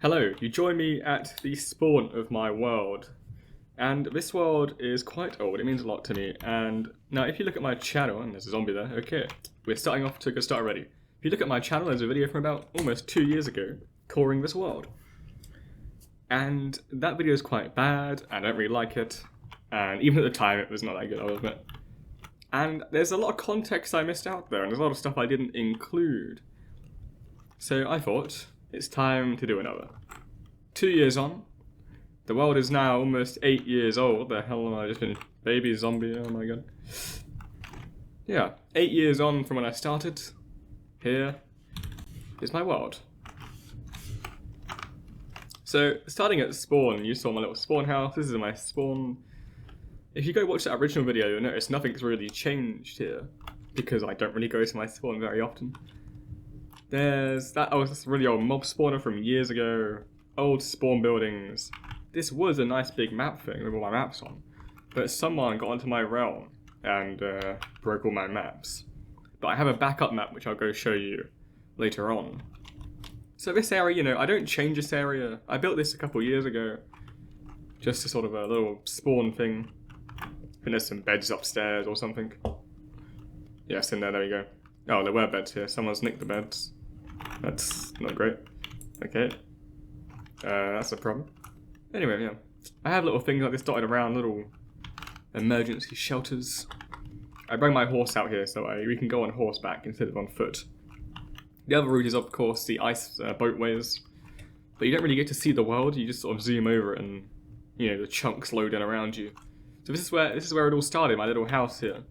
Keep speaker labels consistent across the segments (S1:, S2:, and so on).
S1: Hello, you join me at the spawn of my world. And this world is quite old, it means a lot to me. And now if you look at my channel, and there's a zombie there, okay, we're starting off to a good start already. If you look at my channel, there's a video from about almost 2 years ago, touring this world. And that video is quite bad, I don't really like it. And even at the time, it was not that good, I'll admit. And there's a lot of context I missed out there, and there's a lot of stuff I didn't include. So I thought, it's time to do another. 2 years on, the world is now almost 8 years old. The hell am I just been baby zombie? Oh my god. Yeah, 8 years on from when I started. Here is my world. So starting at spawn, you saw my little spawn house. This is my spawn. If you go watch that original video, you'll notice nothing's really changed here because I don't really go to my spawn very often. There's that. Oh, this really old mob spawner from years ago. Old spawn buildings. This was a nice big map thing with all my maps on, but someone got onto my realm and broke all my maps. But I have a backup map which I'll go show you later on. So this area, I don't change this area. I built this a couple years ago, just a sort of a little spawn thing. I think there's some beds upstairs or something. Yes, in there. There we go. Oh, there were beds here. Someone's nicked the beds. That's not great. Okay. That's a problem. Anyway, yeah. I have little things like this dotted around, little emergency shelters. I bring my horse out here so we can go on horseback instead of on foot. The other route is, of course, the ice boatways. But you don't really get to see the world, you just sort of zoom over it and, the chunks load in around you. So this is where it all started, my little house here.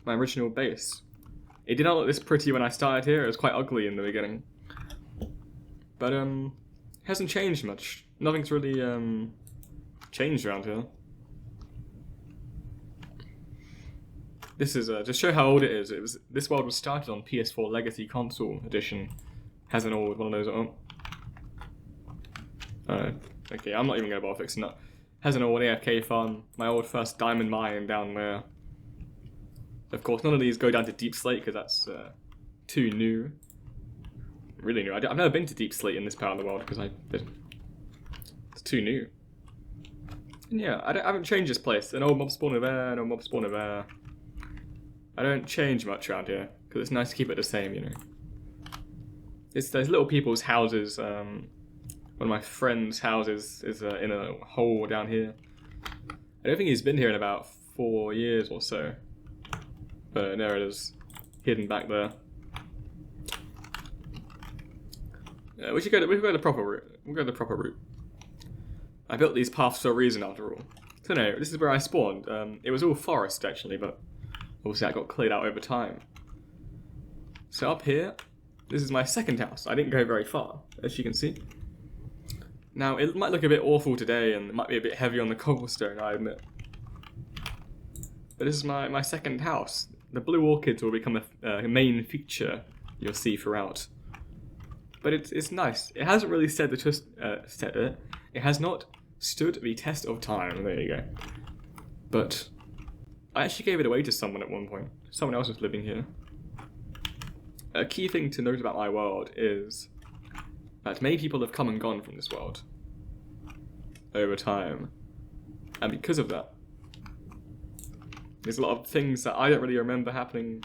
S1: My original base. It did not look this pretty when I started here, it was quite ugly in the beginning. But, hasn't changed much. Nothing's really, changed around here. This is, to show how old it is, this world was started on PS4 Legacy Console Edition. Has an old one of those, okay, I'm not even gonna bother fixing that. Has an old AFK farm, my old first diamond mine down there. Of course, none of these go down to Deep Slate because that's too new. Really new. I've never been to Deep Slate in this part of the world because it's too new. And yeah, I haven't changed this place. An old mob spawner there, an old mob spawner there. I don't change much around here because it's nice to keep it the same, There's little people's houses. One of my friend's houses is in a hole down here. I don't think he's been here in about 4 years or so. But there it is, hidden back there. We should go the proper route. We'll go the proper route. I built these paths for a reason, after all. So no, this is where I spawned. It was all forest actually, but obviously that got cleared out over time. So up here, this is my second house. I didn't go very far, as you can see. Now it might look a bit awful today, and it might be a bit heavy on the cobblestone, I admit. But this is my second house. The blue orchids will become a main feature you'll see throughout. But it's nice. It hasn't really stood the twist. It has not stood the test of time. There you go. But I actually gave it away to someone at one point. Someone else was living here. A key thing to note about my world is that many people have come and gone from this world over time, and because of that, there's a lot of things that I don't really remember happening,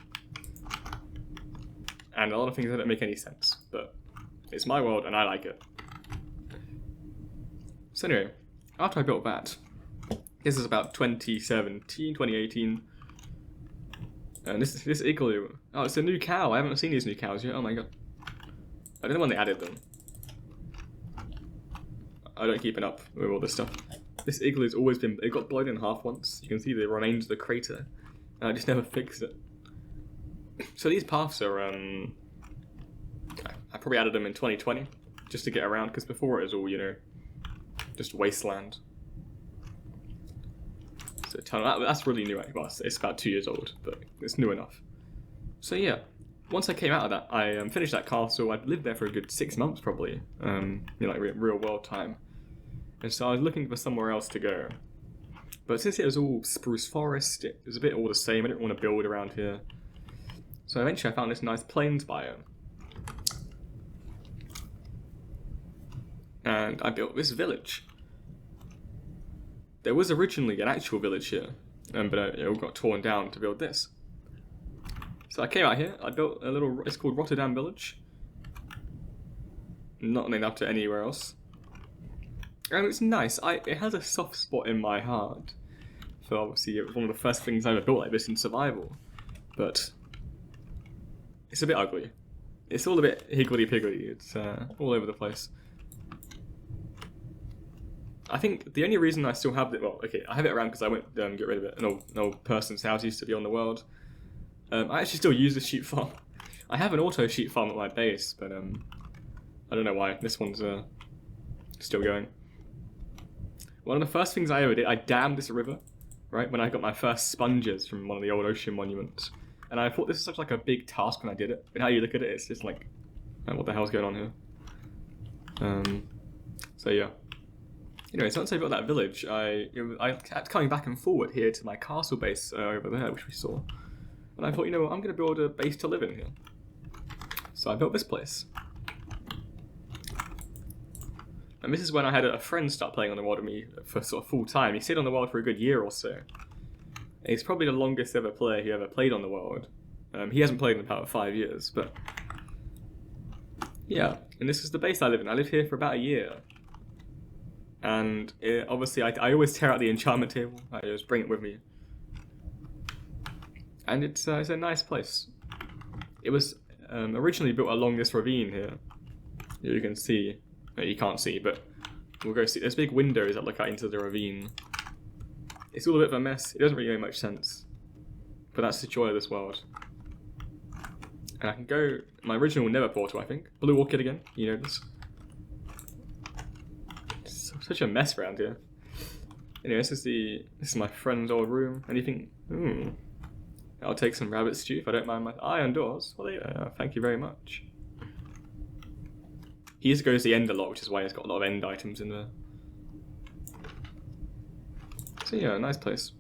S1: and a lot of things that don't make any sense, but it's my world and I like it. So anyway, after I built that, this is about 2018, and this igloo, oh, it's a new cow. I haven't seen these new cows yet. Oh my god. I don't know when they added them. I don't keep it up with all this stuff. This igloos always been, it got blown in half once. You can see the remains of the crater. And I just never fixed it. So these paths are, I probably added them in 2020, just to get around, because before it was all, just wasteland. So that's really new, well, it's about 2 years old, but it's new enough. So yeah, once I came out of that, I finished that castle. I'd lived there for a good 6 months probably, like real world time. And so I was looking for somewhere else to go. But since it was all spruce forest, it was a bit all the same. I didn't want to build around here. So eventually I found this nice plains biome. and I built this village. There was originally an actual village here, but it all got torn down to build this. So I came out here, I built a little, it's called Rotterdam Village. Not named after anywhere else. And it's nice, it has a soft spot in my heart. So obviously it was one of the first things I ever built like this in survival. But it's a bit ugly. It's all a bit higgledy-piggledy, it's all over the place. I think the only reason I still have it, well, okay, I have it around because I went get rid of it. An old person's house used to be on the world. I actually still use the sheep farm. I have an auto sheep farm at my base, but I don't know why. This one's still going. One of the first things I ever did, I dammed this river, right, when I got my first sponges from one of the old ocean monuments. And I thought this was such like a big task when I did it. But how you look at it, it's just like, what the hell's going on here? So yeah. Anyway, so once I built that village, I kept coming back and forward here to my castle base over there, which we saw. And I thought, you know what, I'm going to build a base to live in here. So I built this place. And this is when I had a friend start playing on the world with me for sort of full time. He stayed on the world for a good year or so. And he's probably the longest ever player who ever played on the world. He hasn't played in about 5 years, but yeah. And this is the base I live in. I lived here for about a year. And obviously I always tear out the enchantment table. I just bring it with me. And it's a nice place. It was originally built along this ravine here. You can see, no, you can't see, but we'll go see. There's big windows that look out into the ravine. It's all a bit of a mess. It doesn't really make much sense. But that's the joy of this world. And I can go, my original Nether portal, I think. Blue Orchid again, you know this. It's such a mess around here. Anyway, this is my friend's old room. Anything? I'll take some rabbit stew if I don't mind my iron doors. Well, thank you very much. He used to go to the end a lot, which is why he's got a lot of end items in there. So yeah, nice place.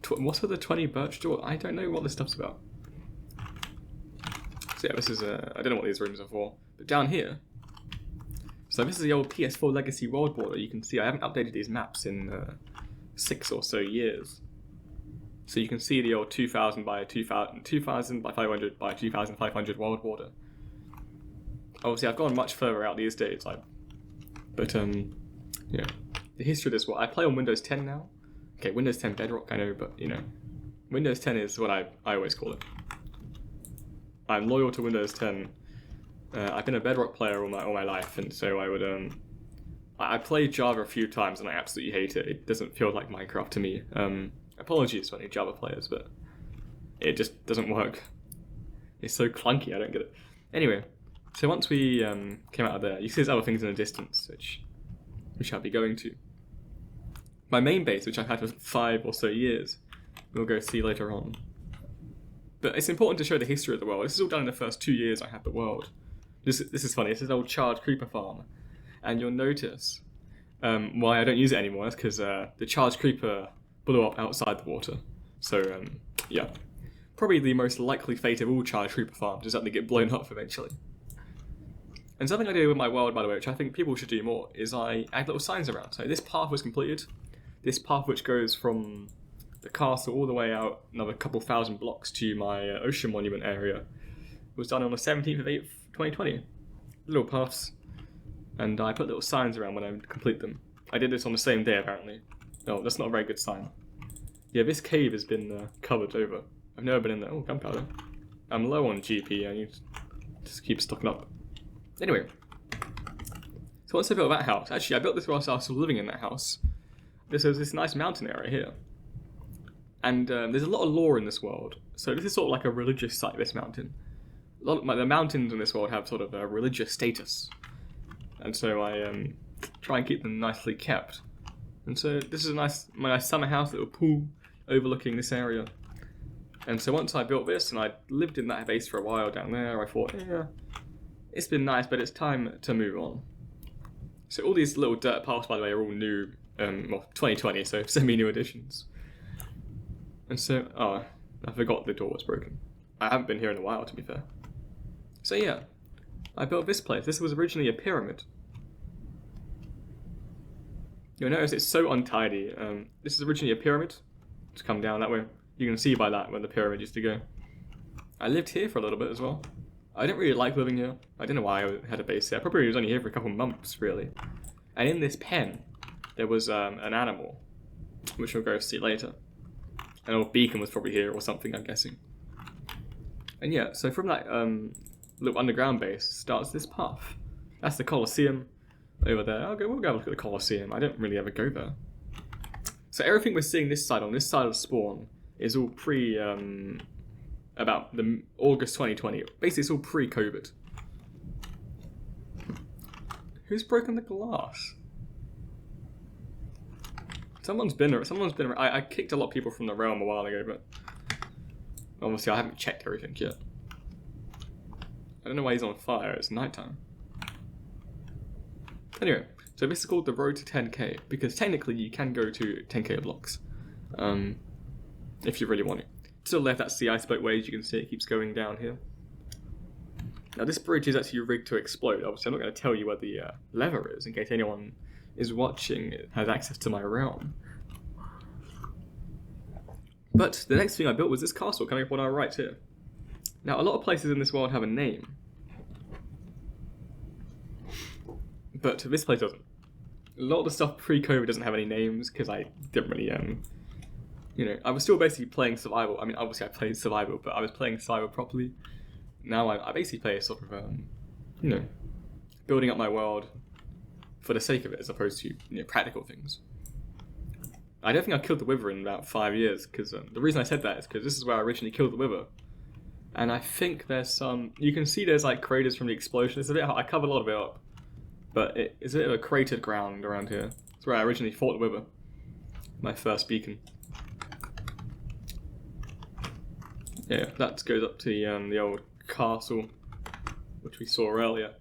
S1: What's with the 20 birch door? I don't know what this stuff's about. So yeah, this is I don't know what these rooms are for. But down here, so this is the old PS4 Legacy world border. You can see I haven't updated these maps in 6 or so years. So you can see the old 2000 by 2000, 2000 by 500 by 2500 world border. Obviously I've gone much further out these days, but yeah. The history of this world, I play on Windows 10 now. Okay, Windows 10 Bedrock, I know, but you know, Windows 10 is what I always call it. I'm loyal to Windows 10. I've been a Bedrock player all my life, and so I would I played Java a few times and I absolutely hate it. It doesn't feel like Minecraft to me. Apologies to any Java players, but it just doesn't work. It's so clunky, I don't get it. Anyway, so once we came out of there, you see there's other things in the distance, which I'll be going to. My main base, which I've had for 5 or so years, we'll go see later on. But it's important to show the history of the world. This is all done in the first 2 years I had the world. This is funny, this is an old charred creeper farm. And you'll notice why I don't use it anymore. That's because the charged creeper blew up outside the water. So, yeah. Probably the most likely fate of all charged creeper farms is that they get blown up eventually. And something I do with my world, by the way, which I think people should do more, is I add little signs around. So this path was completed. This path which goes from the castle all the way out another couple thousand blocks to my ocean monument area was done on the 17th of April 2020. Little paths. And I put little signs around when I complete them. I did this on the same day, apparently. No, that's not a very good sign. Yeah, this cave has been covered over. I've never been in there. Oh, gunpowder. I'm low on GP, I need to just keep stocking up. Anyway. So once I built that house, actually I built this whilst I was still living in that house. There's this nice mountain area here. And there's a lot of lore in this world. So this is sort of like a religious site, this mountain. The mountains in this world have sort of a religious status. And so I try and keep them nicely kept. And so this is my nice summer house, little pool overlooking this area. And so once I built this and I lived in that base for a while down there, I thought, yeah, it's been nice, but it's time to move on. So all these little dirt paths, by the way, are all new, well, 2020, so semi-new additions. And so, oh, I forgot the door was broken. I haven't been here in a while, to be fair. So yeah, I built this place. This was originally a pyramid. You'll notice it's so untidy. This is originally a pyramid. Just come down that way. You can see by that where the pyramid used to go. I lived here for a little bit as well. I didn't really like living here. I don't know why I had a base here. I probably was only here for a couple of months, really. And in this pen, there was an animal, which we'll go see later. An old beacon was probably here or something, I'm guessing. And yeah, so from that little underground base starts this path. That's the Colosseum over there. We'll go look at the Colosseum. I don't really ever go there. So everything we're seeing this side, on this side of spawn, is all about the August 2020. Basically, it's all pre-COVID. Who's broken the glass? Someone's been. I kicked a lot of people from the realm a while ago, but obviously I haven't checked everything yet. I don't know why he's on fire. It's nighttime. Anyway, so this is called the road to 10k because technically you can go to 10k blocks, if you really want it. To the left, that's the iceboat ways. You can see it keeps going down here. Now this bridge is actually rigged to explode. Obviously, I'm not going to tell you where the lever is in case anyone is watching it has access to my realm. But the next thing I built was this castle coming up on our right here. Now a lot of places in this world have a name, but this place doesn't. A lot of the stuff pre-COVID doesn't have any names because I didn't really I was still basically playing survival. I mean, obviously I played survival, but I was playing survival properly. Now I basically play a sort of building up my world for the sake of it, as opposed to practical things. I don't think I killed the Wither in about 5 years, because the reason I said that is because this is where I originally killed the Wither. And I think there's you can see there's like craters from the explosion. It's a bit, I covered a lot of it up, but it's a bit of a cratered ground around here. It's where I originally fought the Wither, my first beacon. Yeah, that goes up to the old castle, which we saw earlier.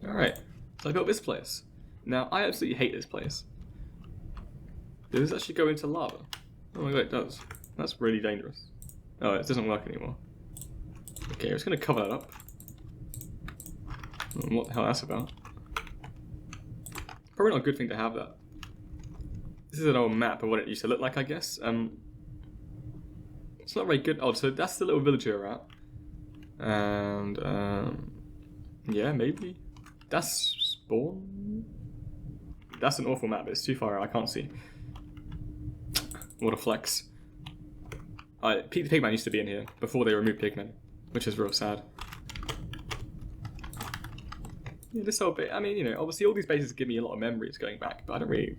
S1: Alright, so I built this place. Now, I absolutely hate this place. Does this actually go into lava? Oh my god, it does. That's really dangerous. Oh, it doesn't work anymore. Okay, I'm just going to cover that up. What the hell that's about? Probably not a good thing to have that. This is an old map of what it used to look like, I guess. It's not very good. Oh, so that's the little village we're at. And, yeah, maybe. That's spawn? That's an awful map, but it's too far out, I can't see. What a flex. Pete the Pigman used to be in here before they removed Pigmen, which is real sad. Yeah, this whole bit, I mean, obviously all these bases give me a lot of memories going back, but I don't really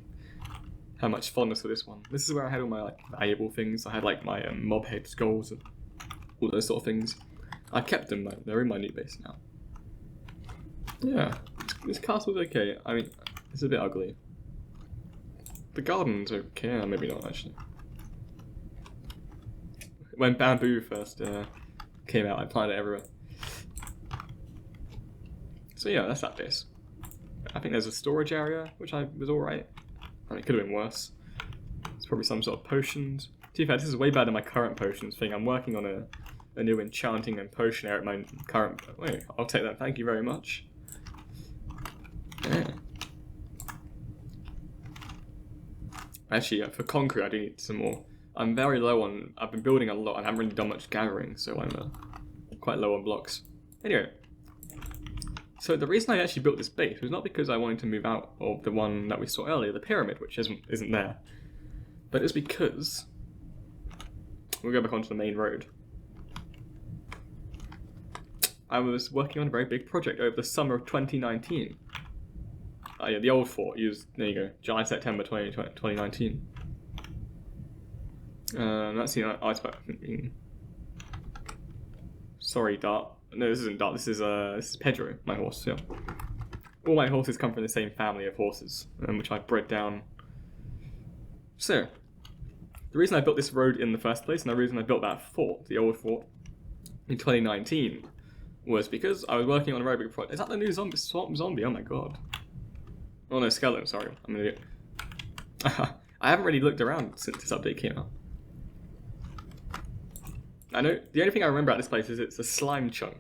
S1: have much fondness for this one. This is where I had all my valuable things. I had my mob head skulls and all those sort of things. I've kept them though, they're in my new base now. Yeah, this castle's okay. I mean, it's a bit ugly. The garden's okay, maybe not actually. When bamboo first came out, I planted it everywhere. So yeah, that's that base. I think there's a storage area, which was alright. I mean, it could have been worse. It's probably some sort of potions. To be fair, this is way better than my current potions thing. I'm working on a new enchanting and potion area at my current... Wait, I'll take that, thank you very much. Yeah. Actually, for concrete, I do need some more. I'm very low on... I've been building a lot and I haven't really done much gathering, so I'm quite low on blocks. Anyway. So the reason I actually built this base was not because I wanted to move out of the one that we saw earlier, the pyramid, which isn't there. But it's because... We'll go back onto the main road. I was working on a very big project over the summer of 2019. Yeah, the old fort used, there you go, July, September 2019. That's the iceberg. Sorry, Dart. No, this isn't Dart. This is Pedro, my horse. Yeah. All my horses come from the same family of horses, which I bred down. So, the reason I built this road in the first place, and the reason I built that fort, the old fort, in 2019, was because I was working on a very big project. Is that the new swamp zombie? Oh my god. Oh no, skeleton, sorry. I'm an idiot. I haven't really looked around since this update came out. I know the only thing I remember about this place is it's a slime chunk,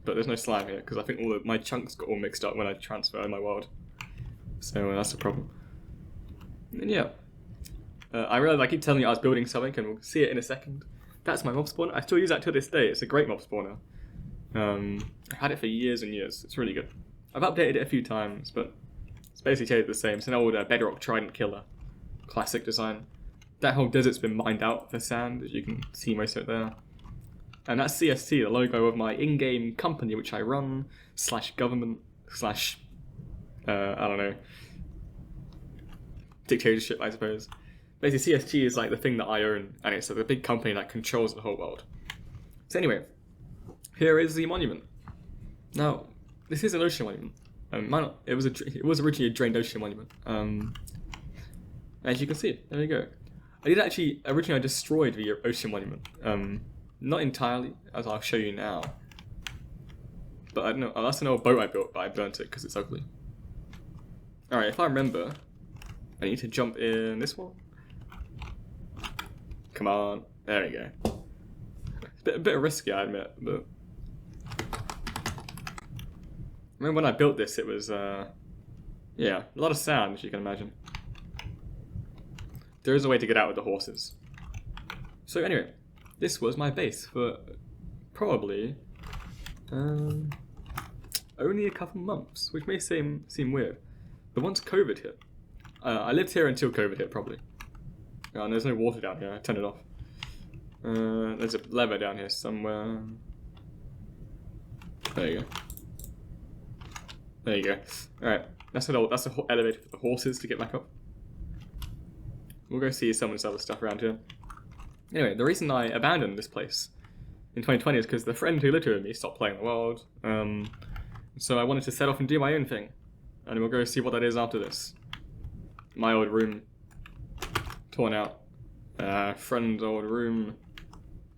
S1: but there's no slime here because I think all of my chunks got all mixed up when I transferred my world. So that's the problem. And yeah, I realized I keep telling you I was building something, and we'll see it in a second. That's my mob spawner. I still use that to this day. It's a great mob spawner. I've had it for years and years. It's really good. I've updated it a few times, but it's basically stayed the same. It's an old Bedrock Trident Killer. Classic design. That whole desert's been mined out for sand, as you can see most of it there. And that's CST, the logo of my in-game company, which I run, / government, / I don't know, dictatorship, I suppose. Basically, CST is like the thing that I own, and it's like the big company that controls the whole world. So anyway, here is the monument. Now, this is an ocean monument. It was originally a drained ocean monument. As you can see, there we go. Originally I destroyed the ocean monument. Not entirely, as I'll show you now. But I don't know, that's an old boat I built, but I burnt it because it's ugly. Alright, if I remember, I need to jump in this one. Come on, there we go. It's a bit risky, I admit, but... I remember when I built this, it was, yeah, a lot of sand, as you can imagine. There is a way to get out with the horses. So anyway, this was my base for probably only a couple months, which may seem weird. But once COVID hit, I lived here until COVID hit probably. And there's no water down here. I turned it off. There's a lever down here somewhere. There you go. There you go. All right, that's the elevator for the horses to get back up. We'll go see some of this other stuff around here. Anyway, the reason I abandoned this place in 2020 is because the friend who lived here with me stopped playing the world. So I wanted to set off and do my own thing. And we'll go see what that is after this. My old room. Torn out. Friend's old room.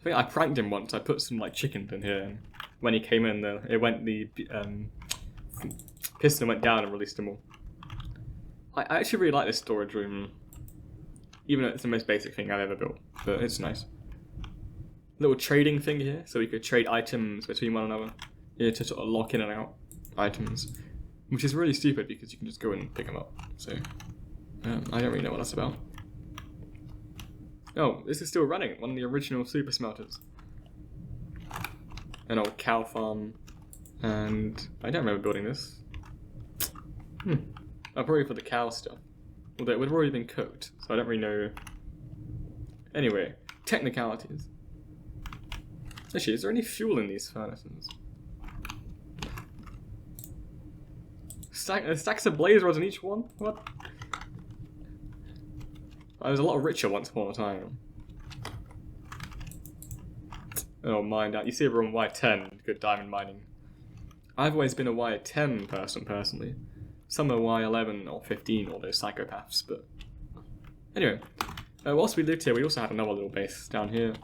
S1: I think I pranked him once. I put some like chickens in here, and when he came in, the piston went down and released them all. I actually really like this storage room. Even though it's the most basic thing I've ever built, but it's nice. Little trading thing here, so we could trade items between one another. Yeah, to sort of lock in and out items, which is really stupid because you can just go in and pick them up. So, I don't really know what that's about. Oh, this is still running, one of the original super smelters. An old cow farm, and I don't remember building this. Oh, probably for the cow stuff. Although it would have already been cooked, so I don't really know. Anyway, technicalities. Actually, is there any fuel in these furnaces? Stacks of blaze rods in each one? What? I was a lot richer once upon a time. Oh, mined out. You see everyone Y10, good diamond mining. I've always been a Y10 person, personally. Some are Y11 or 15, or those psychopaths, but... Anyway, whilst we lived here, we also had another little base down here.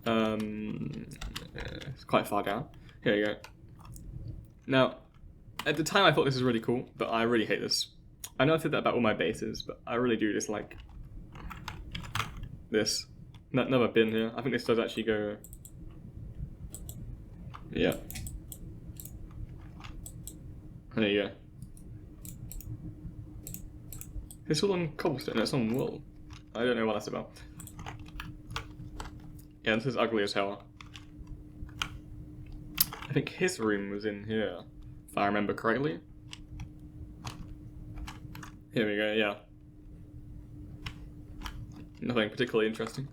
S1: It's quite far down. Here you go. Now, at the time I thought this was really cool, but I really hate this. I know I said that about all my bases, but I really do dislike this. Another bin here. I think this does actually go... Yeah. There you go. It's all on cobblestone, it's on wool. I don't know what that's about. Yeah, this is ugly as hell. I think his room was in here, if I remember correctly. Here we go, yeah. Nothing particularly interesting.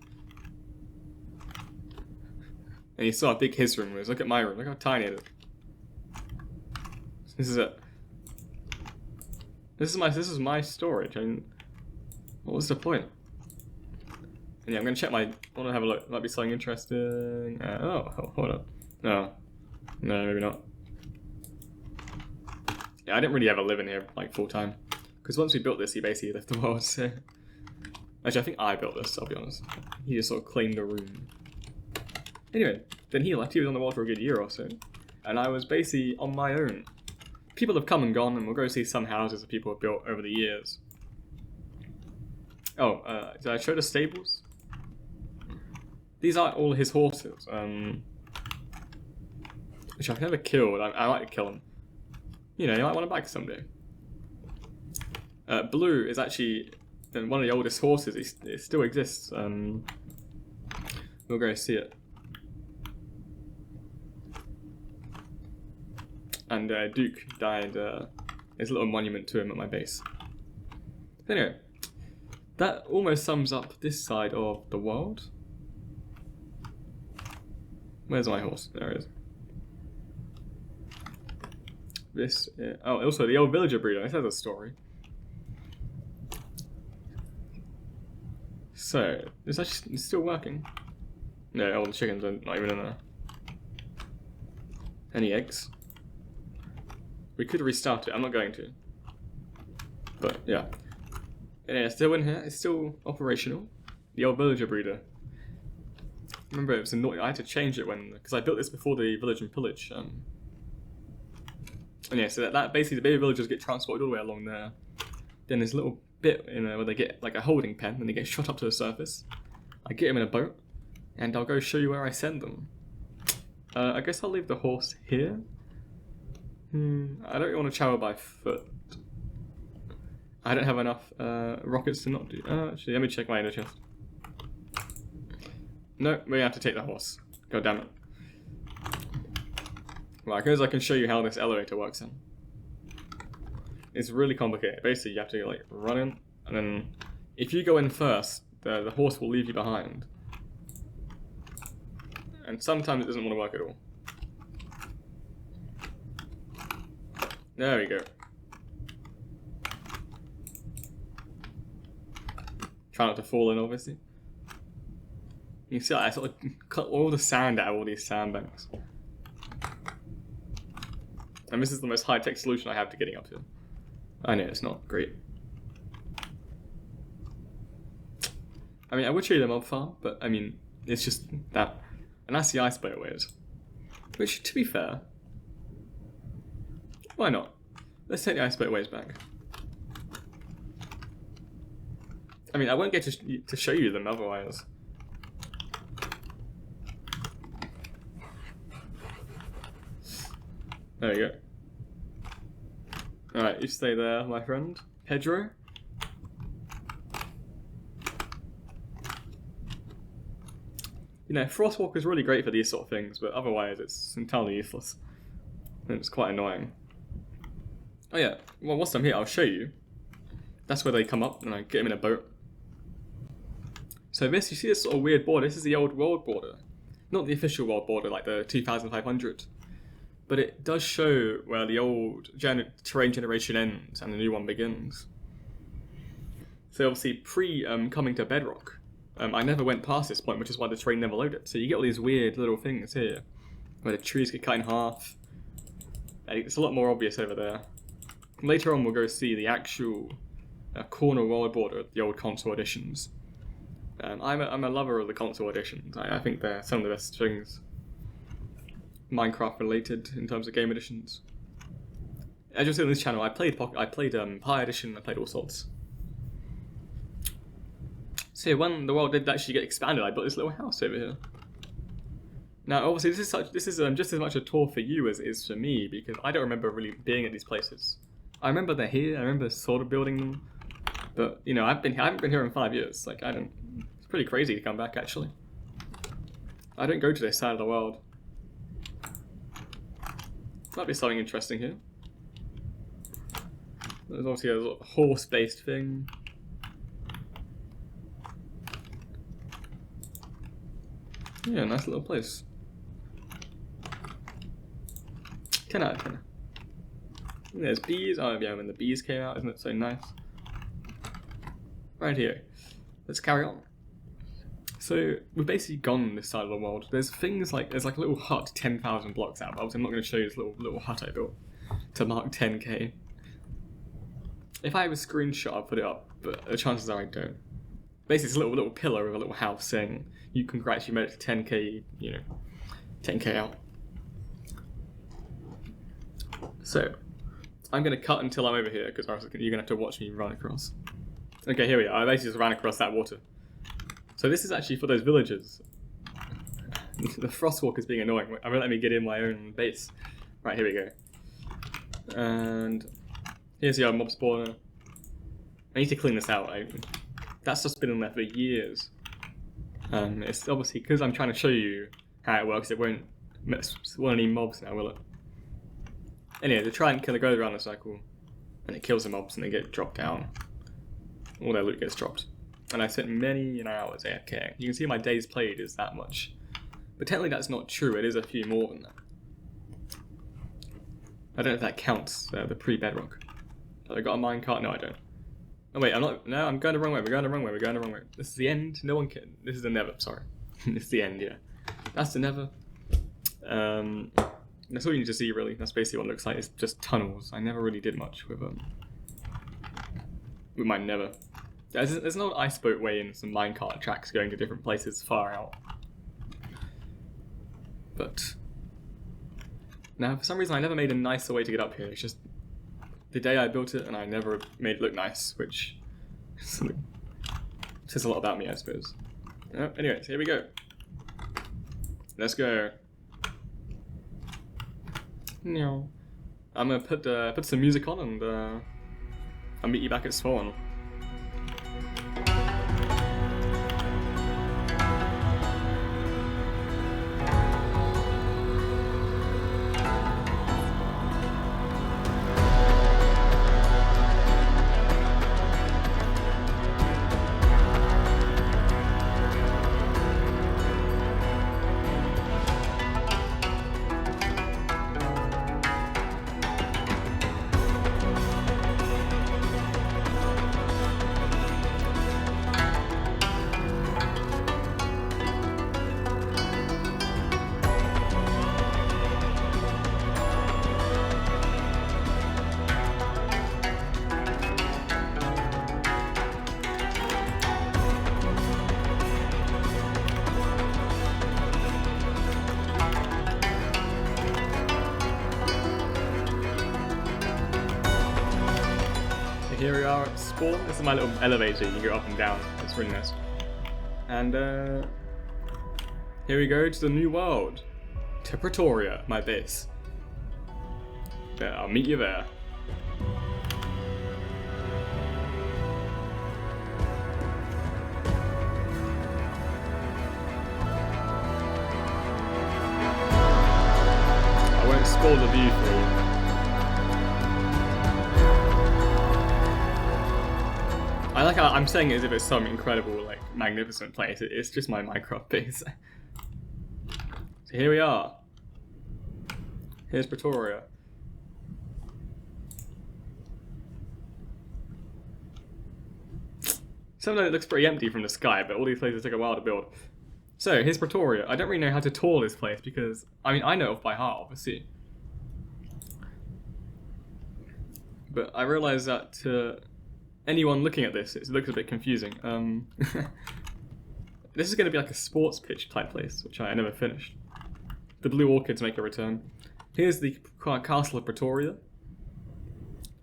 S1: And you saw how big his room was. Look at my room, look how tiny it is. This is it. This is my storage. I mean, what was the point? And yeah, I'm gonna check my. I want to have a look. Might be something interesting. Hold up. No, maybe not. Yeah, I didn't really ever live in here like full time, because once we built this, he basically left the world. So, actually, I think I built this. I'll be honest. He just sort of claimed the room. Anyway, then he left. He was on the world for a good year or so, and I was basically on my own. People have come and gone, and we'll go see some houses that people have built over the years. Oh, did I show the stables? these are all his horses, which I've never killed. I like to kill them. You know, you might want to back someday. Blue is actually one of the oldest horses. It still exists. We'll go see it. And Duke died. There's a little monument to him at my base. Anyway, that almost sums up this side of the world. Where's my horse? There it is. This. Oh, also the old villager breeder. This has a story. So, it's actually still working. No, all the chickens are not even in there. Any eggs? We could restart it. I'm not going to. But yeah. Yeah, it's still in here. It's still operational. The old villager breeder. Remember, it was annoying. I had to change it because I built this before the village and pillage. And yeah, so that basically the baby villagers get transported all the way along there. Then there's a little bit where they get like a holding pen, and they get shot up to the surface. I get them in a boat, and I'll go show you where I send them. I guess I'll leave the horse here. I don't really want to travel by foot. I don't have enough rockets to not do. Actually, let me check my inner chest. No, we have to take the horse. God damn it. Well, I guess I can show you how this elevator works then. It's really complicated. Basically, you have to like run in, and then if you go in first, the horse will leave you behind. And sometimes it doesn't want to work at all. There we go. Try not to fall in, obviously. You can see I sort of cut all the sand out of all these sandbanks. And this is the most high-tech solution I have to getting up here. I know, it's not great. I mean, I would show you the mob farm, but I mean, it's just that. And that's the ice ways. Which, to be fair, why not? Let's take the ice ways back. I mean, I won't get to show you them otherwise. There you go. Alright, you stay there, my friend. Pedro. You know, Frostwalker is really great for these sort of things, but otherwise it's entirely useless. And it's quite annoying. Oh yeah, well whilst I'm here, I'll show you. That's where they come up, and I get them in a boat. So this, you see this sort of weird border, this is the old world border. Not the official world border, like the 2500. But it does show where the old terrain generation ends and the new one begins. So obviously, coming to Bedrock, I never went past this point, which is why the terrain never loaded. So you get all these weird little things here, where the trees get cut in half. It's a lot more obvious over there. Later on, we'll go see the actual corner world border of the old console editions. I'm a lover of the console editions. I think they're some of the best things Minecraft related in terms of game editions. As you'll see on this channel, I played Pi Edition, I played all sorts. So when the world did actually get expanded, I built this little house over here. Now, obviously, this is just as much a tour for you as it is for me, because I don't remember really being at these places. I remember they're here. I remember sort of building them, but you know, I haven't been here in 5 years. Like, it's pretty crazy to come back. Actually, I don't go to this side of the world. Might be something interesting here. There's obviously a sort of horse-based thing. Yeah, nice little place. 10 out of 10. And there's bees. Oh yeah, when the bees came out, isn't it so nice? Right here. Let's carry on. So we've basically gone this side of the world. There's things like a little hut 10,000 blocks out. But obviously I'm not going to show you this little hut I built to mark 10k. If I have a screenshot, I'll put it up, but the chances are I don't. Basically, it's a little pillar of a little house saying you congrats, you made it to 10k. You know, 10k out. So I'm going to cut until I'm over here because you're going to have to watch me run across. Okay, here we are. I basically just ran across that water. So this is actually for those villagers. The Frostwalker's being annoying. I won't let me get in my own base. Right, here we go. And here's the mob spawner. I need to clean this out. That's just been in there for years. It's obviously because I'm trying to show you how it works. It won't spawn any mobs now, will it? Anyway, the trident killer goes around the circle, and it kills the mobs, and they get dropped down. All their loot gets dropped. And I spent many hours AFK. You can see my days played is that much. But technically that's not true, it is a few more than that. I don't know if that counts, the pre-Bedrock. Have I got a minecart? No, I don't. Oh wait, I'm going the wrong way, we're going the wrong way. This is the end, no one can, this is the Nether, sorry. This is the end, yeah. That's the Nether. That's all you need to see really, that's basically what it looks like, it's just tunnels. I never really did much with my Nether. There's an old ice boat way and some minecart tracks going to different places far out. But now for some reason I never made a nicer way to get up here. It's just the day I built it and I never made it look nice, which says a lot about me, I suppose. Anyways, here we go. Let's go. No. I'm gonna put some music on and I'll meet you back at spawn. Here we are at spawn. This is my little elevator, you can go up and down. It's really nice. And here we go to the new world. To Pretoria, my base. Yeah, I'll meet you there. I won't spoil the view for you. I like how I'm saying it as if it's some incredible, like, magnificent place. It's just my Minecraft base. So here we are. Here's Pretoria. Some of it looks pretty empty from the sky, but all these places take a while to build. So here's Pretoria. I don't really know how to tour this place because, I mean, I know it by heart, obviously. But I realise that anyone looking at this, it looks a bit confusing. This is going to be like a sports pitch type place, which I never finished. The blue orchids make a return. Here's the castle of Pretoria.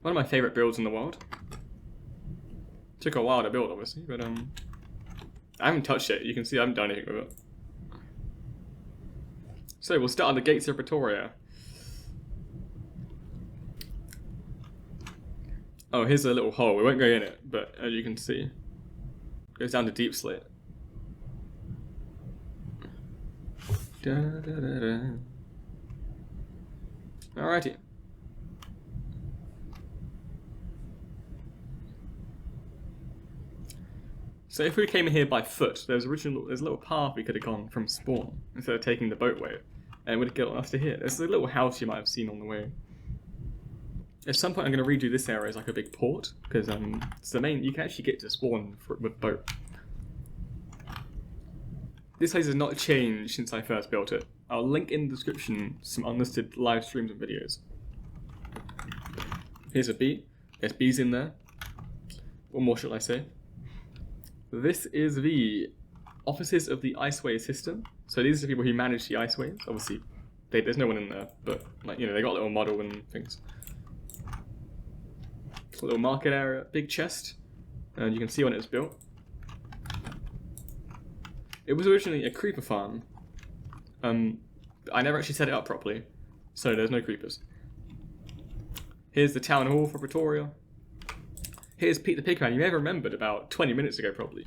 S1: One of my favourite builds in the world. Took a while to build, obviously, but I haven't touched it. You can see I haven't done anything with it. So we'll start at the gates of Pretoria. Oh, here's a little hole. We won't go in it, but as you can see, it goes down to deep slate. Da, da, da, da. Alrighty. So if we came in here by foot, there's a little path we could have gone from spawn instead of taking the boat way, and it would have gotten us to here. There's a little house you might have seen on the way. At some point I'm going to redo this area as like a big port, because it's the main, you can actually get to spawn with boat. This place has not changed since I first built it. I'll link in the description some unlisted live streams and videos. Here's a bee. There's bees in there. What more should I say? This is the offices of the Iceway system. So these are the people who manage the Iceways. Obviously, there's no one in there, but like, you know, they got a little model and things. A little market area, big chest, and you can see when it was built. It was originally a creeper farm, I never actually set it up properly, so there's no creepers. Here's the town hall for Pretoria. Here's Pete the Pigman. You may have remembered about 20 minutes ago, probably.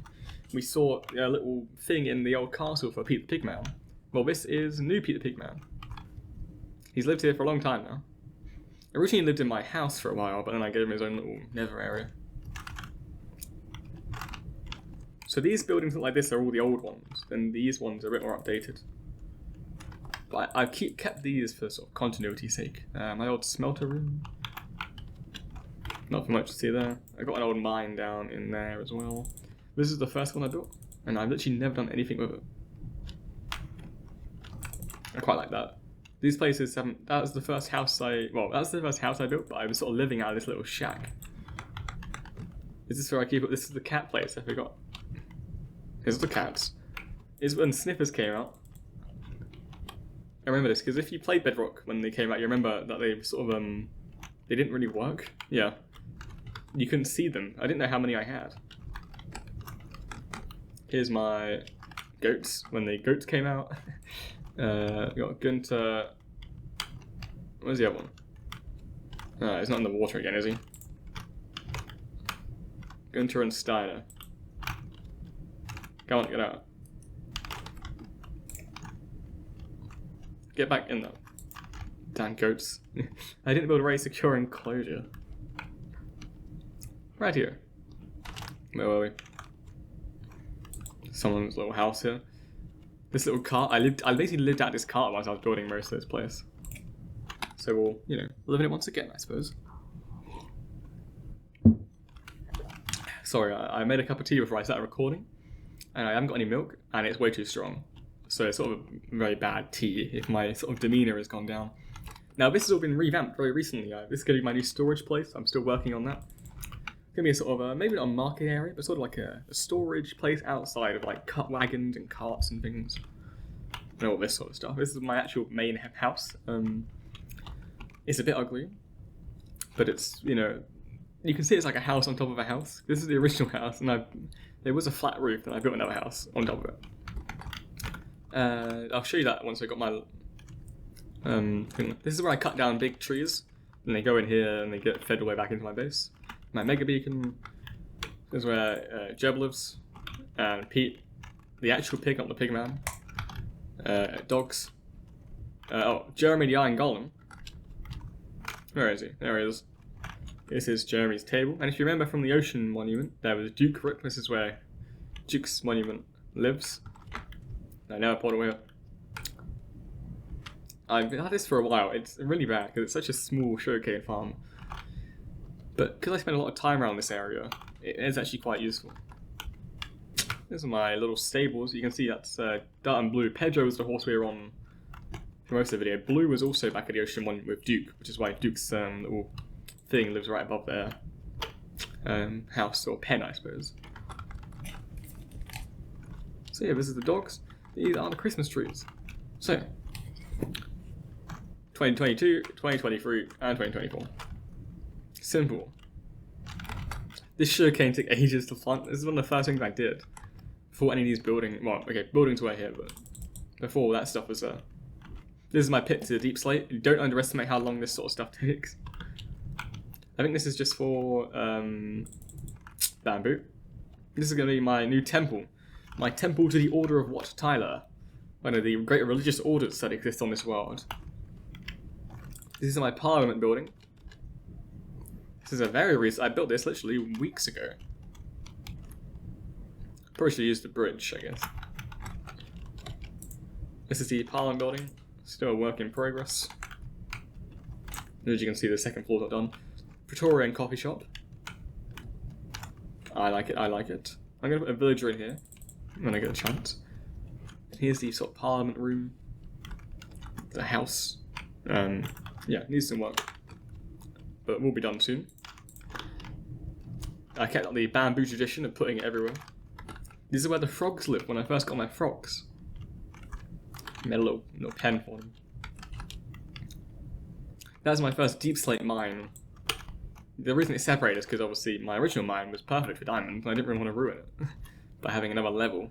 S1: We saw a little thing in the old castle for Pete the Pigman. Well, this is new Pete the Pigman. He's lived here for a long time now. Originally lived in my house for a while, but then I gave him his own little nether area. So these buildings look like this are all the old ones, and these ones are a bit more updated. But I kept these for sort of continuity's sake. My old smelter room. Nothing much to see there. I got an old mine down in there as well. This is the first one I built, and I've literally never done anything with it. I quite like that. These places haven't. That was the first house I built, but I was sort of living out of this little shack. Is this where I keep it? This is the cat place. I forgot. Here's the cats. Is when Sniffers came out. I remember this because if you played Bedrock when they came out, you remember that they sort of they didn't really work. Yeah, you couldn't see them. I didn't know how many I had. Here's my goats when the goats came out. We got Gunter. Where's the other one? He's not in the water again, is he? Gunter and Steiner. Come on, get out. Get back in there. Damn goats. I didn't build a very secure enclosure. Right here. Where were we? Someone's little house here. This little cart. I basically lived out this cart whilst I was building most of this place. So we'll, live in it once again, I suppose. Sorry, I made a cup of tea before I started recording, and I haven't got any milk, and it's way too strong. So it's sort of a very bad tea if my sort of demeanour has gone down. Now this has all been revamped very recently. This is going to be my new storage place. I'm still working on that. It's going to be a sort of maybe not a market area, but sort of like a storage place outside of like cut wagons and carts and things. And all this sort of stuff. This is my actual main house. It's a bit ugly, but it's, you can see it's like a house on top of a house. This is the original house, and there was a flat roof, and I built another house on top of it. I'll show you that once I got my thing. This is where I cut down big trees, and they go in here, and they get fed all the way back into my base. My mega beacon. This is where Jeb lives, and Pete, the actual pig, not the pig man. Dogs. Jeremy the Iron Golem. Where is he? There he is. This is Jeremy's table, and if you remember from the Ocean Monument, there was Duke Rip. This is where Duke's monument lives. I never put away. I've had this for a while. It's really bad because it's such a small sugarcane farm. But because I spend a lot of time around this area, it is actually quite useful. These are my little stables. You can see that's dark and blue. Pedro was the horse we were on for most of the video. Blue was also back at the Ocean Monument with Duke, which is why Duke's little thing lives right above their house or pen, I suppose. So yeah, this is the dogs. These are the Christmas trees. So, 2022, 2023, and 2024. Simple. This sugarcane took ages to plant. This is one of the first things I did before any of these buildings were here, but before that stuff was there. This is my pit to the deep slate. Don't underestimate how long this sort of stuff takes. I think this is just for bamboo. This is going to be my new temple. My temple to the Order of Wat Tyler. One of the great religious orders that exist on this world. This is my parliament building. This is a very recent. I built this literally weeks ago. Probably should use the bridge, I guess. This is the parliament building. Still a work in progress. As you can see, the second floor's not done. Praetorian coffee shop. I like it, I like it. I'm going to put a villager in here when I get a chance. Here's the sort of parliament room. The house. Yeah, needs some work. But we'll be done soon. I kept up the bamboo tradition of putting it everywhere. This is where the frogs live when I first got my frogs. Made a little pen for them. That was my first deep slate mine. The reason it separated is because obviously my original mine was perfect for diamonds and I didn't really want to ruin it by having another level.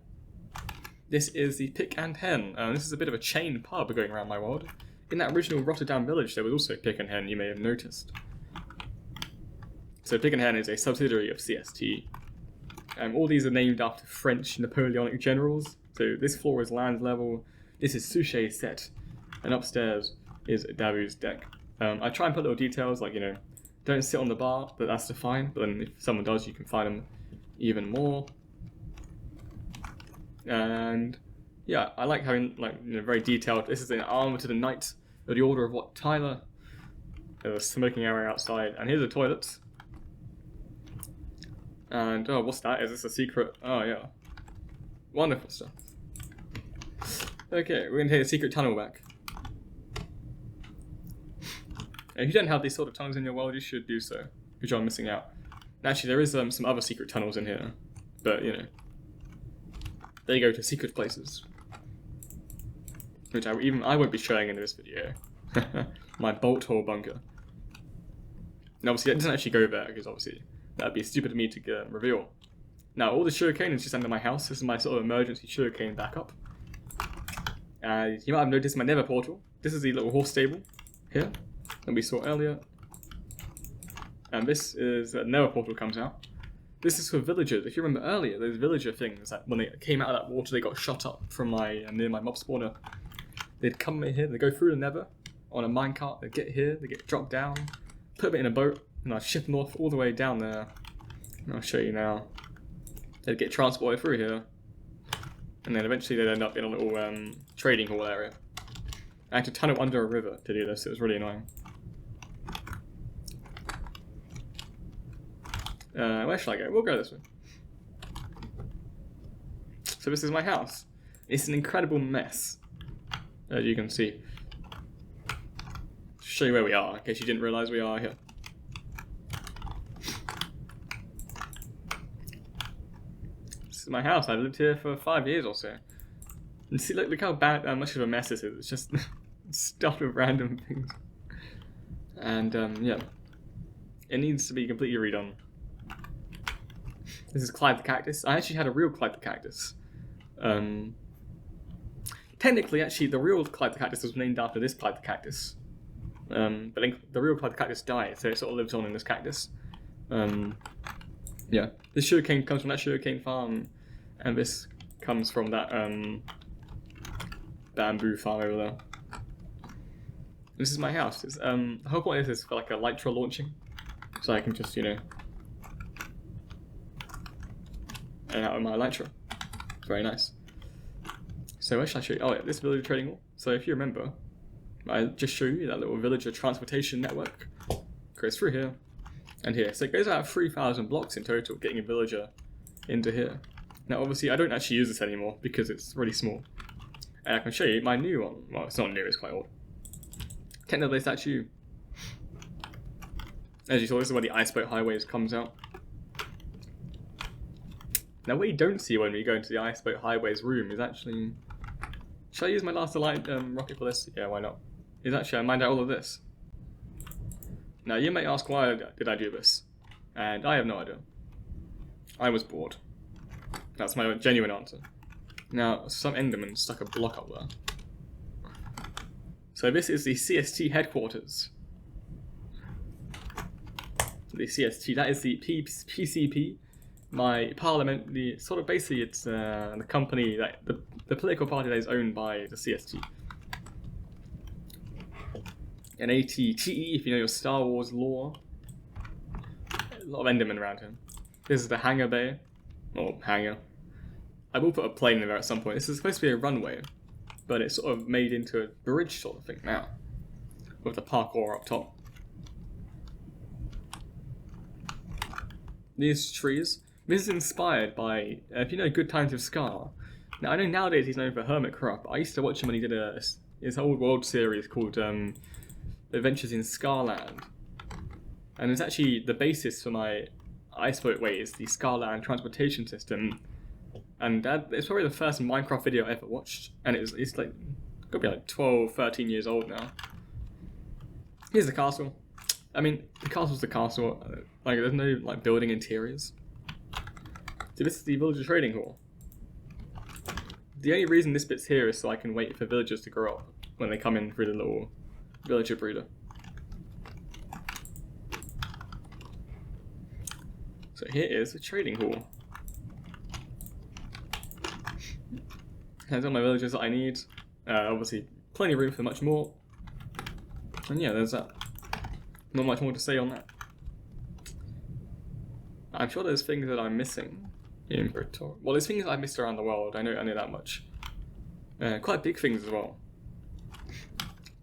S1: This is the Pick and Hen. This is a bit of a chain pub going around my world. In that original Rotterdam village, there was also Pick and Hen, you may have noticed. So Pick and Hen is a subsidiary of CST. All these are named after French Napoleonic generals. So this floor is land level, this is Suchet's set, and upstairs is Davu's deck. I try and put little details like, don't sit on the bar, but that's fine. But then if someone does, you can find them even more. And yeah, I like having very detailed. This is an armor to the knight of the Order of Wat Tyler. There's a smoking area outside, and here's the toilets. And oh, what's that? Is this a secret? Oh yeah, wonderful stuff. Okay, we're gonna take the secret tunnel back. If you don't have these sort of tunnels in your world, you should do so, because you're missing out. Actually, there is some other secret tunnels in here, but they go to secret places, which I won't be showing in this video. My bolt hole bunker. And obviously, that doesn't actually go there, because obviously that'd be stupid of me to reveal. Now, all the sugarcane is just under my house. This is my sort of emergency sugarcane backup. You might have noticed my nether portal. This is the little horse stable here that we saw earlier. And this is a nether portal comes out. This is for villagers. If you remember earlier, those villager things, that when they came out of that water, they got shot up from near my mob spawner. They'd come in here, they go through the nether on a minecart, they get here, they get dropped down, put them in a boat, and I'd ship them off all the way down there. And I'll show you now. They'd get transported through here, and then eventually they'd end up in a little trading hall area. I had to tunnel under a river to do this, it was really annoying. Where should I go? We'll go this way. So this is my house. It's an incredible mess, as you can see. To show you where we are, in case you didn't realise we are here. This is my house. I've lived here for 5 years or so. And see, look how much of a mess this is. It's just stuffed with random things. And yeah, it needs to be completely redone. This is Clyde the Cactus. I actually had a real Clyde the Cactus. Technically, actually, the real Clyde the Cactus was named after this Clyde the Cactus. But then the real Clyde the Cactus died, so it sort of lives on in this cactus. Yeah, this sugarcane comes from that sugarcane farm, and this comes from that bamboo farm over there. This is my house. It's, the whole point is for like a Lytra launching, so I can just and out of my Elytra. Very nice. So where should I show you? Oh yeah, this villager trading hall. So if you remember, I just showed you that little villager transportation network. Goes through here and here. So it goes out 3,000 blocks in total, getting a villager into here. Now obviously I don't actually use this anymore because it's really small. And I can show you my new one. Well, it's not new, it's quite old. Technoblade statue. As you saw, this is where the Iceboat Highways comes out. Now what you don't see when we go into the Iceboat Highways room is actually... Should I use my last light rocket for this? Yeah, why not? Is actually I mined out all of this. Now you may ask why did I do this? And I have no idea. I was bored. That's my genuine answer. Now some Enderman stuck a block up there. So this is the CST headquarters. The CST, that is the PCP. My parliament, sort of basically it's the company that the political party that is owned by the CST. An ATTE, if you know your Star Wars lore. A lot of Endermen around him. This is the hangar bay, or hangar. I will put a plane in there at some point. This is supposed to be a runway, but it's sort of made into a bridge sort of thing now, with the parkour up top. These trees. This is inspired by, if you know Good Times with Scar. Now, I know nowadays he's known for Hermit Crop, but I used to watch him when he did his old world series called Adventures in Scarland. And it's actually the basis for my Iceboat Way is the Scarland transportation system. And it's probably the first Minecraft video I ever watched. And it's like, gotta be like 12, 13 years old now. Here's the castle. I mean, the castle's the castle. Like, there's no like building interiors. So this is the villager trading hall. The only reason this bit's here is so I can wait for villagers to grow up when they come in through the little villager breeder. So here is the trading hall. Has all my villagers that I need. Obviously, plenty of room for much more. And yeah, there's that. Not much more to say on that. I'm sure there's things that I'm missing in Bedrock. Well, there's things I've missed around the world. I know that much. Quite big things as well.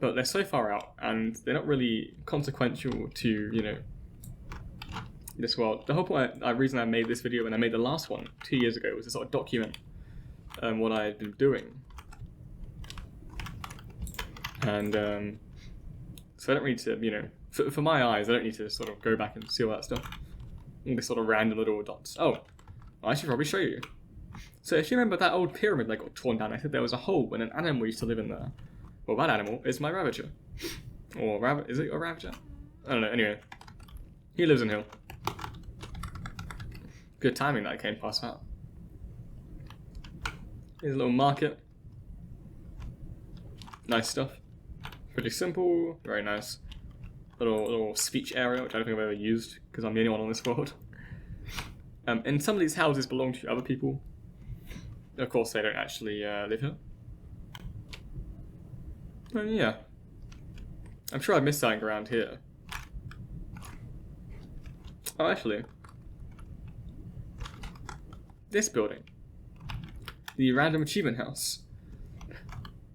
S1: But they're so far out, and they're not really consequential to, you know, this world. The whole point, the reason I made this video and I made the last one 2 years ago was to sort of document what I had been doing. And so I don't need to, you know, for my eyes, I don't need to sort of go back and see all that stuff. All these sort of random little dots. Oh, I should probably show you. So if you remember that old pyramid that got torn down, I said there was a hole and an animal used to live in there. Well, that animal is my Ravager. Or is it a Ravager? I don't know, anyway. He lives in here. Good timing that I came past that. Here's a little market. Nice stuff. Pretty simple, very nice. Little speech area, which I don't think I've ever used, because I'm the only one on this world. And some of these houses belong to other people. Of course, they don't actually live here. And yeah. I'm sure I missed something around here. Oh, actually. This building. The Random Achievement House.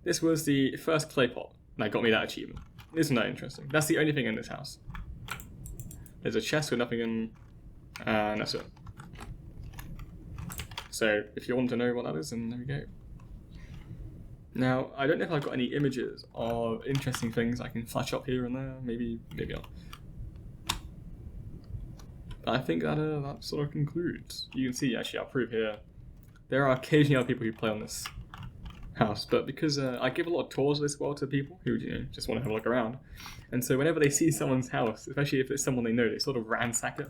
S1: This was the first clay pot that got me that achievement. Isn't that interesting? That's the only thing in this house. There's a chest with nothing in, and that's it. So, if you want to know what that is, then there we go. Now, I don't know if I've got any images of interesting things I can flash up here and there. Maybe not. But I think that sort of concludes. You can see, actually, I'll prove here. There are occasionally other people who play on this house, but because I give a lot of tours of this world to people who, you know, just want to have a look around, and so whenever they see someone's house, especially if it's someone they know, they sort of ransack it.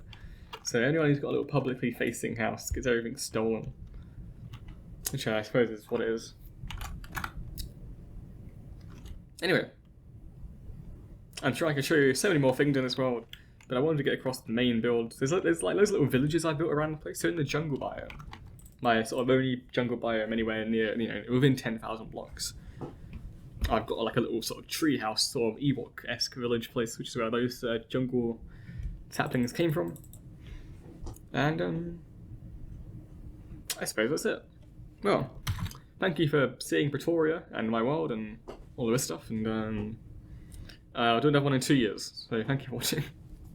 S1: So anyone who's got a little publicly facing house gets everything stolen, which I suppose is what it is. Anyway, I'm sure I can show you so many more things in this world, but I wanted to get across the main build. There's like those little villages I built around the place. So in the jungle biome, my sort of only jungle biome anywhere near, you know, within 10,000 blocks, I've got like a little sort of tree house, sort of Ewok-esque village place, which is where those jungle saplings came from. And I suppose that's it. Well, thank you for seeing Pretoria and my world and all of this stuff, and I'll do another one in 2 years, so thank you for watching.